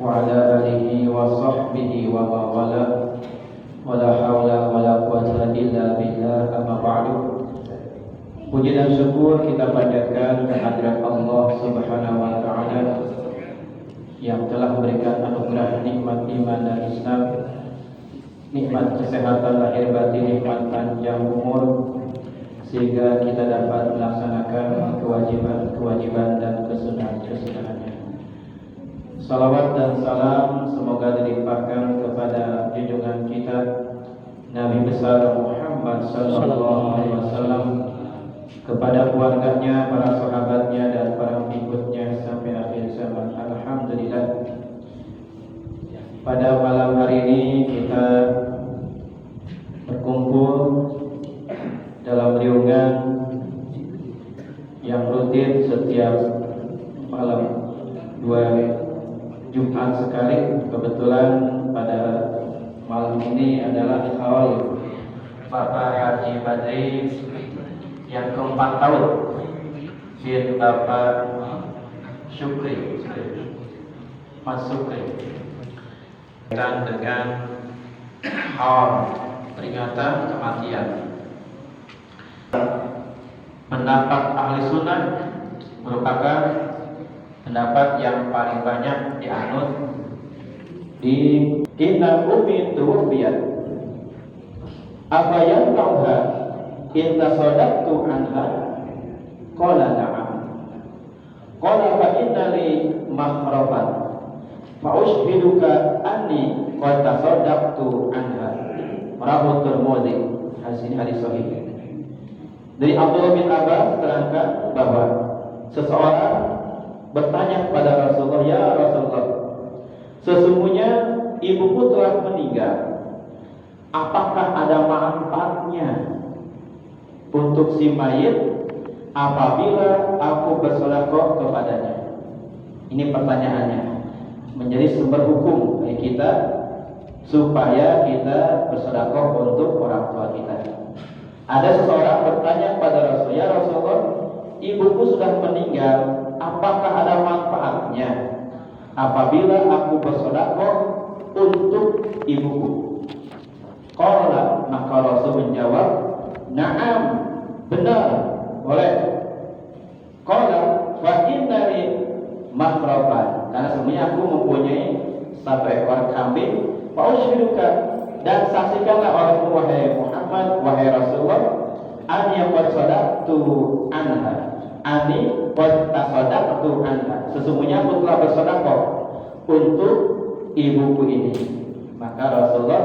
وعلى آله وصحبه ومن والاه ولا حول ولا قوة إلا بالله أما بعد. Puji dan syukur kita panjatkan kehadirat Allah Subhanahu wa taala yang telah memberikan anugerah nikmat iman dan Islam, nikmat kesehatan lahir batin, nikmat panjang umur, sehingga kita dapat melaksanakan kewajiban dan kesunahan-kesunahannya. Salawat dan salam semoga dilimpahkan kepada junjungan kita Nabi besar Muhammad sallallahu alaihi wasallam, kepada keluarganya, para sahabatnya dan para pengikutnya sampai akhir zaman. Alhamdulillah. Pada malam hari ini kita berkumpul dalam riungan yang rutin setiap malam 2 Jumat sekali. Kebetulan pada malam ini adalah haul Bapak Haji Badri yang ke-4 tahun, bin Bapak Syukri Mas Syukri, dan dengan haul peringatan kematian. Pendapat ahli sunnah merupakan pendapat yang paling banyak dianut di inna ummi tuwfiyat apa yang tauha in tasaddaqtu anha qala na'am qala fa inna li mahrafan fa ushhiduka anni qad tasaddaqtu anha. Rawahu Tirmidzi. Hadis sahih. Dari Abdullah bin Abbas terangkan bahwa seseorang bertanya kepada Rasulullah, "Ya Rasulullah, sesungguhnya ibuku telah meninggal. Apakah ada manfaatnya untuk si mayit apabila aku bersedekah kepadanya?" Ini pertanyaannya, menjadi sumber hukum bagi kita supaya kita bersedekah untuk orang tua kita. Ada seseorang bertanya kepada Rasulullah, "Ya Rasulullah, ibuku sudah meninggal. Apakah ada manfaatnya apabila aku bersedekah untuk ibuku?" Qala, maka Rasul menjawab, "Na'am, benar, boleh." Qala, "Fa inna li mahrafan." Karena sebenarnya aku mempunyai 1 ekor kambing. Fa usyhiduka, dan saksikanlah olehmu wahai Muhammad, wahai Rasulullah, ani qad sadaqtu anha. Ani qad tasaddaqtu anha. Sesungguhnya aku telah bersedekah untuk ibuku ini. Maka Rasulullah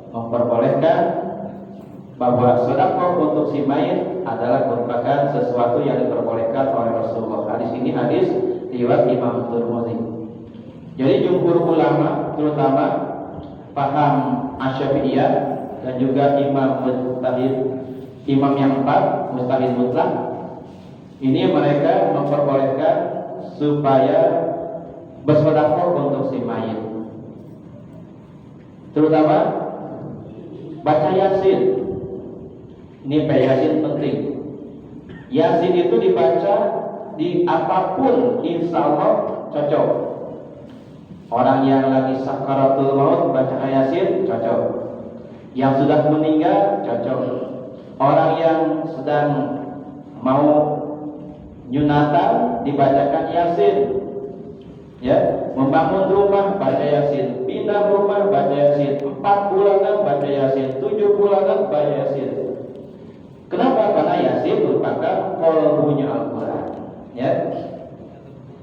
memperbolehkan bahwa sedekah untuk si mayit adalah merupakan sesuatu yang diperbolehkan oleh Rasulullah. Hadis ini hadis riwayat Imam Tirmidzi. Jadi jumhur ulama, terutama paham Asy-Syafi'iyah dan juga imam mujtahid, imam yang 4 mujtahid mutlak, ini mereka memperbolehkan supaya bersedekah untuk si mayit, terutama baca Yasin. Ini Yasin penting. Yasin itu dibaca di apapun insya Allah cocok. Orang yang lagi sakaratul maut baca Yasin cocok. Yang sudah meninggal cocok. Orang yang sedang mau nyunatan dibacakan Yasin. Ya, membangun rumah baca Yasin, pindah rumah baca Yasin, 4 bulanan baca Yasin, 7 bulanan baca Yasin. Kenapa? Karena Yasin merupakan qalbunya Al-Quran. Ya.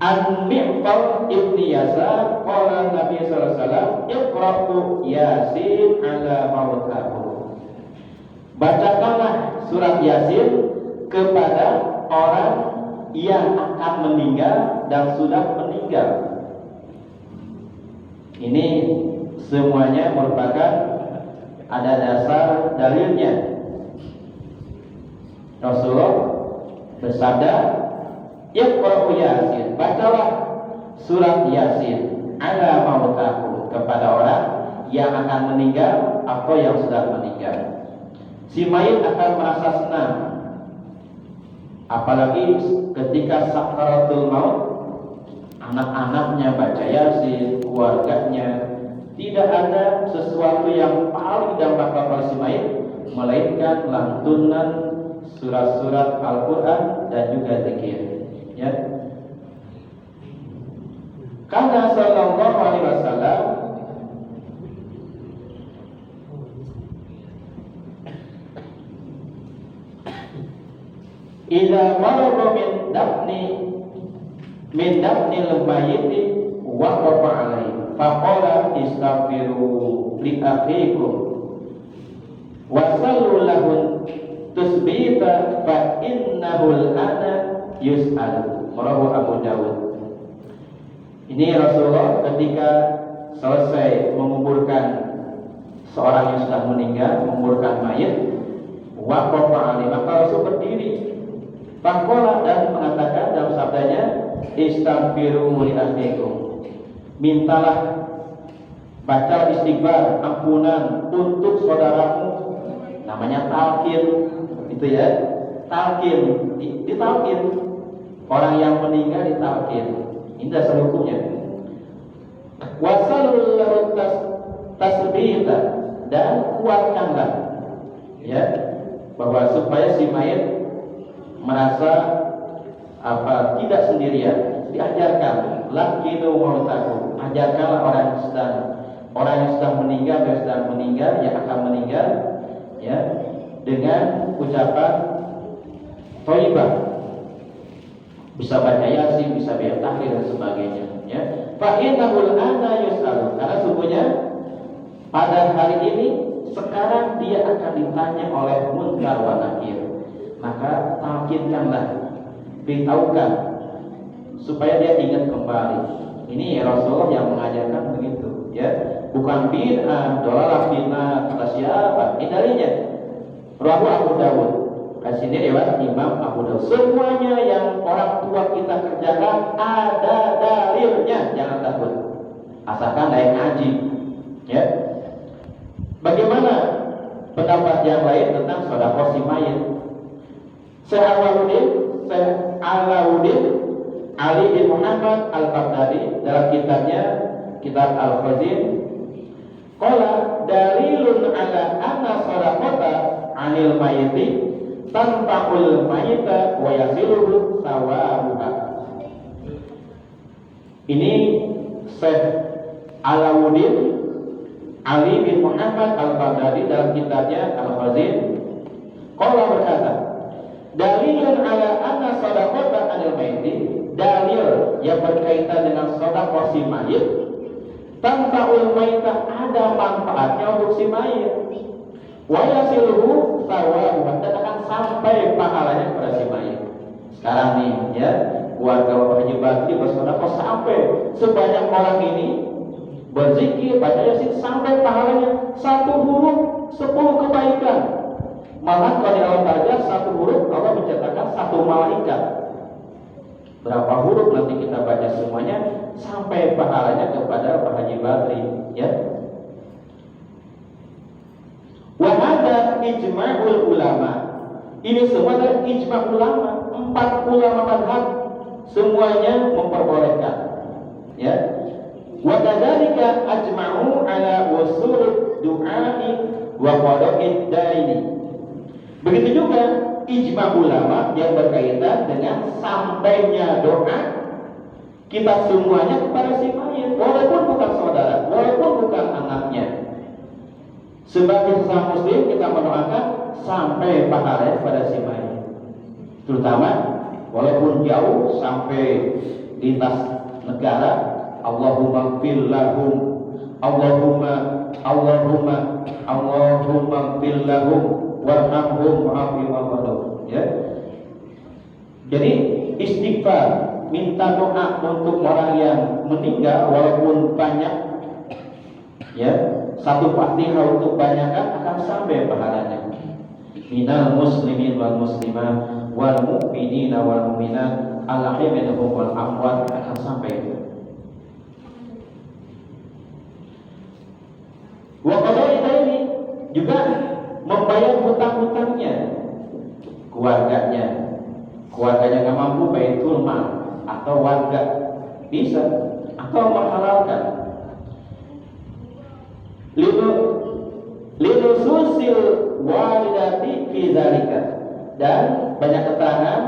An-Mi'far ibni Yasar qala Nabi sallallahu alaihi wasallam, "Iqra'u Yasin ala mautahu." Bacakanlah surat Yasin kepada orang yang akan meninggal dan sudah meninggal. Ini semuanya merupakan ada dasar dalilnya. Rasulullah bersabda, "Iqra'u Yasin." Bacalah surat Yasin ala mautahu kepada orang yang akan meninggal atau yang sudah meninggal. Si mayit akan merasa senang, apalagi ketika sakaratul maut, anak-anaknya baca Yasin, keluarganya. Tidak ada sesuatu yang paling dampak pada si mayit melainkan lantunan surat-surat Al-Quran dan juga zikir. Ya. Karena sallallahu alaihi wasallam idza marada min dafni al-mayyit waqafa alaihi faqala istaghfiru li akhikum wa sallu lahu tusbita fa innahu al-ana yus'al. Rawahu Abu Dawud. Ini Rasulullah ketika selesai menguburkan seorang yang sudah meninggal, menguburkan mayit, waqafa alaihi, maka Rasul berdiri faqala dan mengatakan dalam sabdanya istaghfiru li akhikum, mintalah, baca istighfar, ampunan untuk saudaramu. Namanya talqin, itu ya, talqin, ditalqin. Orang yang meninggal ditalqin. Ini dasar hukumnya. Wasalul lahu tasbihata, dan kuatkanlah, ya, bahwa supaya si mayit merasa tidak sendirian. Diajarkan lakinu mautakum, ajarkanlah orang yang sedang meninggal, yang akan meninggal, ya, dengan ucapan thayyibah, bisa baca Yasin, bisa baca tahlir dan sebagainya, ya. Fa innahul ana yus'al, karena sungguhnya pada hari ini sekarang dia akan ditanya oleh munkar wa nakir. Maka talqinkanlah, beritahukan supaya dia ingat kembali. Ini Rasulullah yang mengajarkan begitu, ya. Bukan bid'ah, dolalah bid'ah kata siapa? Ini darinya. Rawahu Abu Dawud. Sini riwayat Imam Abu Dawud. Semuanya yang orang tua kita kerjakan ada dalilnya, jangan takut. Asalkan naik ngaji, ya. Bagaimana pendapat yang lain tentang sedekah si mayit? Syekh Alauddin Ali bin Muhammad Al-Baghdadi dalam kitabnya Kitab Al-Khazin qala dalilun ala anna sadaqata 'anil mayyiti tanfa'ul mayyita wa yasiluhu sawabuha. Ini Syekh Alauddin Ali bin Muhammad Al-Baghdadi dalam kitabnya Al-Khazin qala berkata, dalilun ala anna sadaqata 'anil mayyit, dalil yang berkaitan dengan sedekah si mayit, tanfa'ul mayyitah, ada manfaatnya untuk si mayit, wa yasiluhu thawabuhu, dan akan sampai pahalanya kepada si mayit. Sekarang nih, ya, keluarga Bapak Haji Bakri bersedekah sampai sebanyak orang ini berzikir, baca Yasin, sampai pahalanya 1 huruf 10 kebaikan. Malah kalau di alam barzakh 1 huruf Allah mencetakkan 1 malaikat. Berapa huruf nanti kita baca semuanya sampai pahalanya kepada Pak Haji Bakri, ya. Wa hadza ijma'ul ulama. Ini semua adalah ijma' ulama, 4 ulama mazhab semuanya memperbolehkan, ya. Wa kadzalika ajma'u ala wusul du'a'i wa qada'id daini. Begitu juga ijma ulama yang berkaitan dengan sampainya doa kita semuanya kepada si mayit, walaupun bukan saudara, walaupun bukan anaknya. Sebagai sesama muslim kita mendoakan sampai pahalanya kepada si mayit. Terutama walaupun jauh sampai lintas negara, Allahumma fil lahum, Allahumma fil lahum warhamhum wa'afihim wa'afihim, ya. Jadi istighfar, minta doa untuk orang yang meninggal walaupun banyak, ya, 1 Fatihah untuk banyakkan akan sampai pahalanya. Minal muslimin wal muslimat wal mu'minina wal mu'minat al-ahya minhum wal amwat, akan sampai itu. Wa qada'i daini, juga membayar hutang-hutangnya, keluarganya nggak mampu baitul mal atau warga bisa, atau menghalalkan fi dzalika. Dan banyak keterangan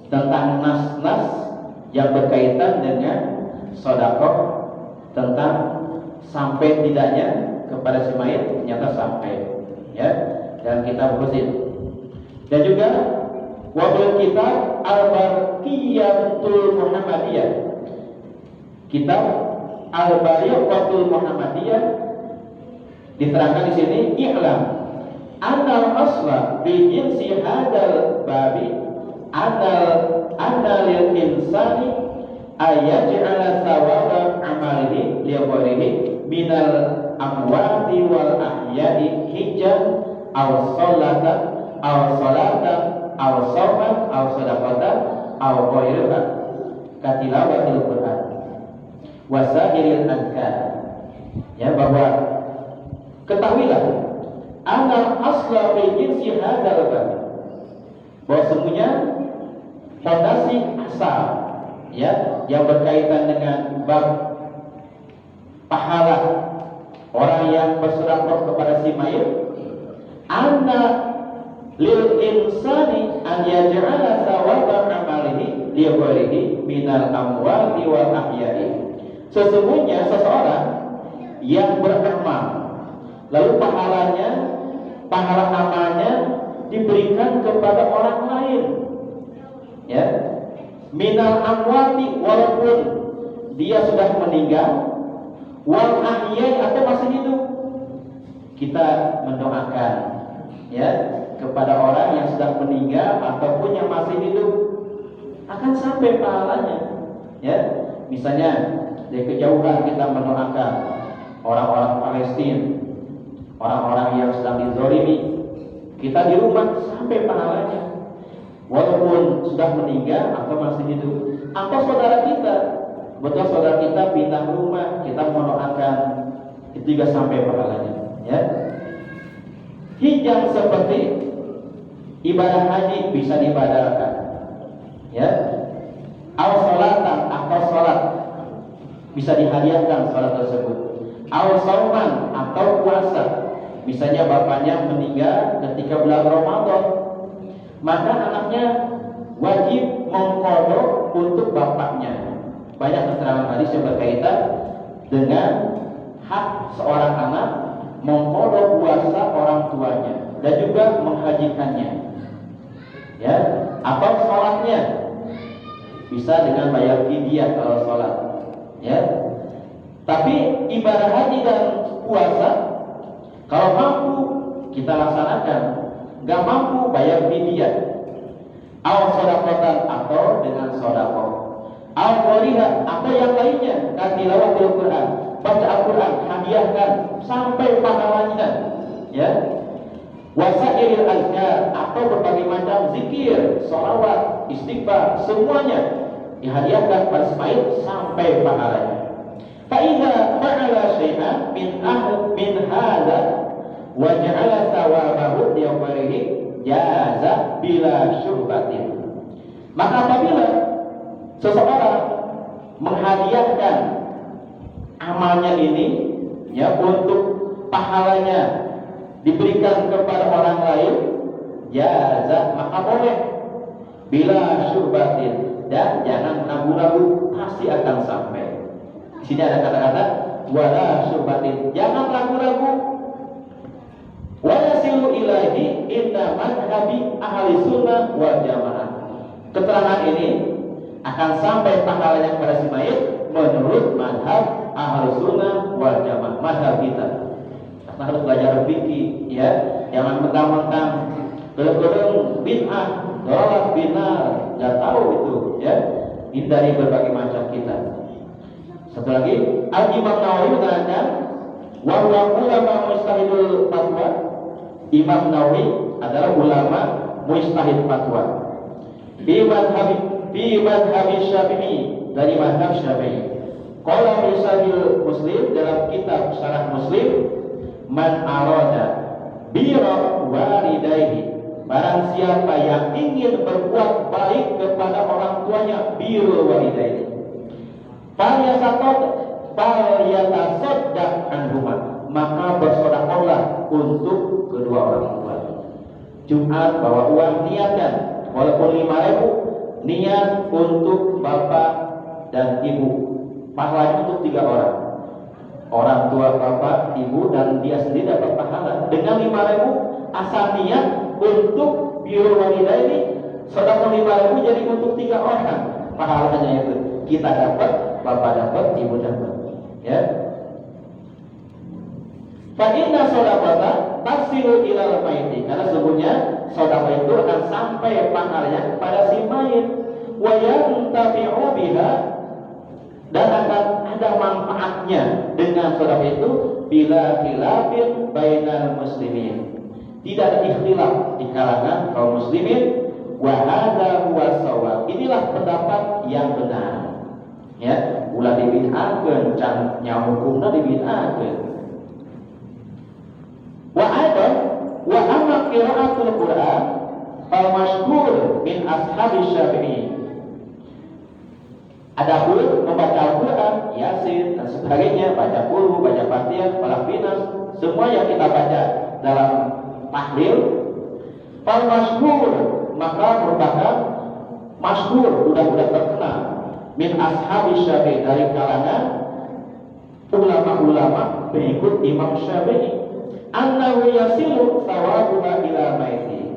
tentang nas-nas yang berkaitan dengan sedekah, tentang sampai tidaknya kepada si mayit, ternyata sampai, ya, dalam kitab Husin. Dan juga wabil kitab Al-Barqiyatul Muhammadiyah, kitab Al-Barqiyatul Muhammadiyah, diterangkan di sini, i'lam annal asla fi jinsi hadal babi anna lil insani ayaj'ala thawaba amalihi li ghairihi minal amwati wal ahya'i hijjan aw salatan aw shawman aw sadaqatan aw ghairiha katilawatil Qur'an wa sa'iril adkar. Ya, bahwa ketahuilah anal asla fi jinsi hadzal bab, bahwa semuanya fondasi asal, ya, yang berkaitan dengan bab pahala orang yang bersedekah kepada si mayit, anna lil insani an yaj'ala thawaba amalihi li ghairihi minal amwati wal ahya'i. Sesungguhnya seseorang yang beramal lalu pahala amalnya diberikan kepada orang lain, ya, minal amwati, walaupun dia sudah meninggal, wal ahya'i, atau masih hidup. Kita mendoakan, ya, kepada orang yang sudah meninggal ataupun yang masih hidup, akan sampai pahalanya, ya. Misalnya dari kejauhan kita mendoakan orang-orang Palestina, orang-orang yang sedang dizalimi, kita di rumah sampai pahalanya, walaupun sudah meninggal atau masih hidup. Atau saudara kita, betul saudara kita pindah rumah, kita mendoakan, itu juga sampai pahalanya, ya. Hijab seperti ibadah haji bisa diibadahkan, ya. Aw salatan, atau salat bisa dihadiahkan salat tersebut. Aw sauman, atau puasa. Misalnya bapaknya meninggal ketika bulan Ramadan, maka anaknya wajib mengqadha untuk bapaknya. Banyak keterangan hadis yang berkaitan dengan hak seorang anak mengqadha puasa orang tuanya dan juga menghajikannya, ya. Atau sholatnya bisa dengan bayar fidyah kalau sholat, ya. Tapi ibadah haji dan puasa, kalau mampu kita laksanakan, nggak mampu bayar fidyah, aw shadaqatan, atau dengan sedekah, aw qariha, atau yang lainnya, katilawatil Quran, baca Al-Quran, hadiahkan sampai pahalanya, ya. Wasairil azkar, atau berbagai macam zikir, sholawat, istighfar, semuanya dihadiahkan pada mayit sampai pahalanya. Fa'idha fa'ala syai'an min hadha wa ja'ala thawabahu li ghairihi jaza bila syubhatin. Maka apabila seseorang menghadiahkan amalnya ini, ya, untuk pahalanya diberikan kepada orang lain, jaza, maka boleh bila syubhatin, dan jangan ragu-ragu, pasti akan sampai. Di sini ada kata-kata wala syubhatin, jangan ragu-ragu. Wala silu ilahi inna madhabi ahli sunnah wal jamaah. Keterangan ini akan sampai pahalanya kepada si mayit menurut madhab ahli sunnah wal jamaah, madhab kita. Kita harus belajar fikih, ya, jangan mentang-mentang gedung bid'ah, dolak binar, nggak tahu itu, ya. Hindari berbagai macam kita. Satu lagi, Al-Imam Nawawi mengatakan, wa huwa ulama mujtahidul fatwa. Imam Nawawi adalah ulama mujtahid fatwa. Fi madhhab Syafi'i, dari madhab Syafi'i. Qala fi Sahih Muslim, dalam kitab Syarah Muslim, man arada bira walidayhi, barang siapa yang ingin berbuat baik kepada orang tuanya, birrul walidayni, falyatasaddaq anhuma, maka bersedekahlah untuk kedua orang tua. Jumat bawa uang, niatkan walaupun 5.000, niat untuk bapak dan ibu. Pahalanya untuk 3 orang. Orang tua bapak, ibu, dan dia sendiri dapat pahala. Dengan 5.000 asal niat untuk birrul walidaini, sedekah 5.000 jadi untuk 3 orang. Pahalanya itu kita dapat, bapak dapat, ibu dapat. Ya. Fa inna shadaqata tasilu ilal maiti, karena sesungguhnya sedekah itu akan sampai pahalanya kepada si mayit, wa yantafi'u biha, dan akan ada manfaatnya dengan sedekah itu bila khilafin bainal muslimin. Tidak ada ikhtilaf di kalangan kaum muslimin, wa hadza huwa shawab. Inilah pendapat yang benar. Ya, ulah dibid'ahkeun, can nya hukumna dibid'ahkeun. Wa aidan wa amma qira'atul Qur'an fal masyhur min ashabi Syafi'i. Adapun membaca Al-Qur'an, Yasin dan sebagainya, baca qul, baca Fatihah, Falaq Nas, semua yang kita baca dalam tahlil, fal masyhur, maka merupakan masyhur, udah terkenal, min ashabi Syafi'i, dari kalangan ulama-ulama pengikut Imam Syafi'i, annahu yasilu thawabuha ila maiti,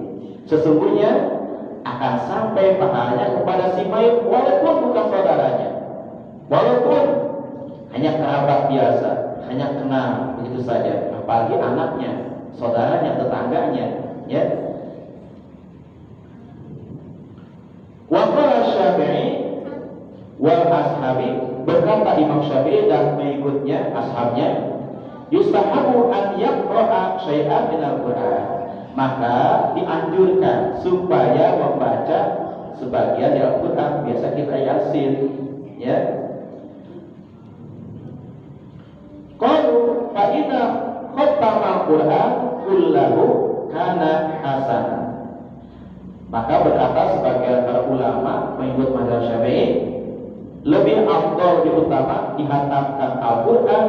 sesungguhnya akan sampai pahalanya kepada si mayit walaupun bukan saudaranya, walaupun hanya kerabat biasa, hanya kenal begitu saja, apalagi anaknya, saudaranya, tetangganya, ya. Wa qala Syafi'i wal ashabi, berkata Imam Syafi'i dan pengikutnya, ashabnya, yustahabu an yaqra'a syai'an minal Qur'an, maka dianjurkan supaya membaca sebagian dari Al-Qur'an. Biasa kita Yasin, ya. Qalu fa idza khattama al-Qur'an kullahu kana hasan, maka berkata sebagian para ulama pengikut mazhab Syafi'i, lebih afdal, lebih utama dihatamkan Al-Qur'an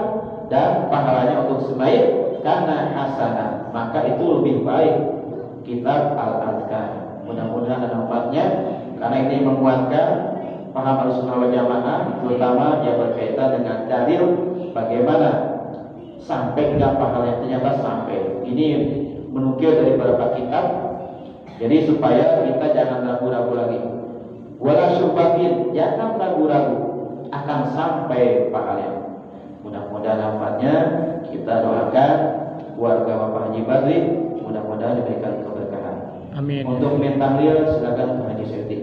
dan pahalanya untuk semayit karena hasanah, maka itu lebih baik kitab Al-Azkar. Mudah-mudahan ada manfaatnya, karena ini menguatkan paham Ahlussunnah wal Jamaah, terutama yang berkaitan dengan dalil bagaimana sampai dengan pahalanya, ternyata sampai. Ini menukil dari beberapa kitab, jadi supaya kita jangan ragu-ragu lagi. Wala syubatin, jangan ragu-ragu akan sampai pahalanya. Mudah-mudahan manfaatnya. Kita doakan keluarga Bapak Haji Badri, mudah-mudahan diberikan keberkahan. Amin. Untuk minta tahlil silakan Pak Haji Seti.